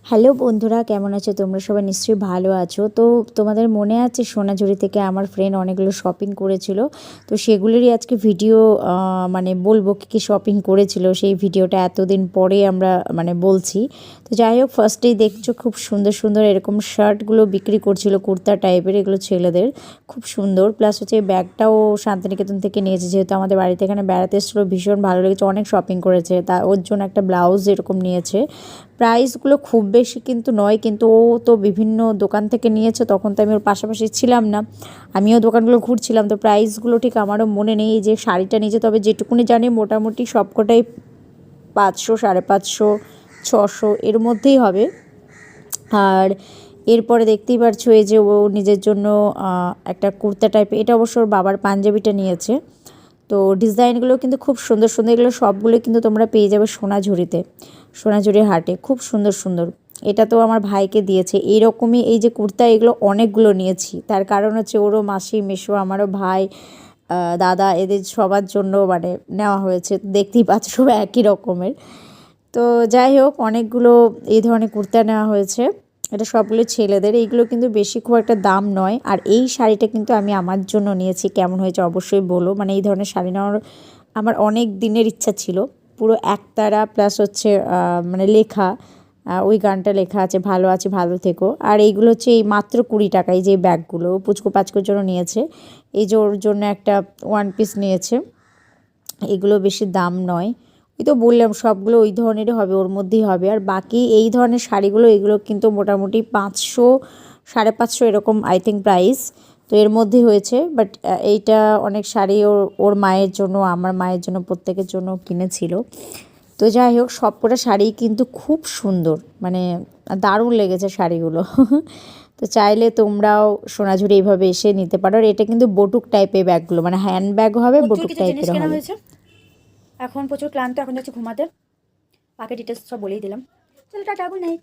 Hello বন্ধুরা, কেমন আছো তোমরা? সবাই নিশ্চয়ই ভালো আছো। তো তোমাদের মনে আছে সোনাঝুরি থেকে আমার ফ্রেন্ড অনেকগুলো শপিং করেছিল, তো সেগুলোরই আজকে ভিডিও মানে বলবো কী কী শপিং করেছিল। সেই ভিডিওটা এতদিন পরে আমরা বলছি। তো যাই হোক, ফার্স্টেই দেখছো খুব সুন্দর সুন্দর এরকম শার্টগুলো বিক্রি করছিল, কুর্তা টাইপের, এগুলো ছেলেদের, খুব সুন্দর। প্লাস হচ্ছে এই ব্যাগটাও শান্তিনিকেতন থেকে নিয়েছে, যেহেতু আমাদের বাড়িতে এখানে বেড়াতে এসেছিলো, ভীষণ ভালো লেগেছে, অনেক শপিং করেছে। তা ওর জন্য একটা ব্লাউজ এরকম নিয়েছে। প্রাইসগুলো খুব বেশি কিন্তু নয়, কিন্তু ও তো বিভিন্ন দোকান থেকে নিয়েছে, তখন তো আমি ওর পাশাপাশি ছিলাম না, আমিও দোকানগুলো ঘুরছিলাম, তো প্রাইসগুলো ঠিক আমারও মনে নেই। এই যে শাড়িটা নিয়েছে, তবে যেটুকুনি জানি মোটামুটি সবকটাই 500, 550, 600 এর মধ্যেই হবে। আর এরপরে দেখতেই পারছো এই যে ও নিজের জন্য একটা কুর্তা টাইপের, এটা অবশ্য ওর বাবার পাঞ্জাবিটা নিয়েছে। তো ডিজাইনগুলো কিন্তু খুব সুন্দর সুন্দর, এগুলো সবগুলো কিন্তু তোমরা পেয়ে যাবে সোনাঝুরিতে, সোনাঝুরির হাটে, খুব সুন্দর সুন্দর। এটা তো আমার ভাইকে দিয়েছে। এইরকমই এই যে কুর্তা, এগুলো অনেকগুলো নিয়েছি, তার কারণ হচ্ছে ওরও মাসি মেসো, আমারও ভাই, দাদা, এদের সবার জন্য নেওয়া হয়েছে। দেখতেই পাচ্ছ সব একই রকমের। তো যাই হোক, অনেকগুলো এই ধরনের কুর্তা নেওয়া হয়েছে। এটা সবগুলো ছেলেদের, এইগুলো কিন্তু বেশি খুব একটা দাম নয়। আর এই শাড়িটা কিন্তু আমি আমার জন্য নিয়েছি, কেমন হয়েছে অবশ্যই বলো। এই ধরনের শাড়ি নেওয়ার আমার অনেক দিনের ইচ্ছা ছিল। পুরো একতারা প্লাস হচ্ছে লেখা, ওই গানটা লেখা আছে, ভালো আছে ভালো থেকো। আর এইগুলো হচ্ছে এই মাত্র 20 টাকায়, যে ব্যাগগুলো পুচকু পাচকুর জন্য নিয়েছে। এই যে ওর জন্য একটা ওয়ান পিস নিয়েছে, এগুলো বেশি দাম নয়। ওই তো বললাম সবগুলো ওই ধরনেরই হবে, ওর মধ্যেই হবে। আর বাকি এই ধরনের শাড়িগুলো, এগুলো কিন্তু মোটামুটি 500, 550 এরকম আই থিঙ্ক প্রাইস। তো এর মধ্যেই হয়েছে। বাট এইটা অনেক শাড়ি ওর ওর মায়ের জন্য, আমার মায়ের জন্য, প্রত্যেকের জন্য কিনেছিল। তো যাই হোক, সবকটা শাড়ি কিন্তু খুব সুন্দর, দারুণ লেগেছে শাড়িগুলো। তো চাইলে তোমরাও সোনাঝুরি এইভাবে এসে নিতে পারো। আর এটা কিন্তু বটুক টাইপের ব্যাগগুলো, হ্যান্ড ব্যাগ হবে, বটুক টাইপের হবে। এখন প্রচুর ক্লান্ত, এখন যাচ্ছি ঘুমাতে। বাকি ডিটেলস সব বলেই দিলাম। চলো টাটা, গুড নাইট।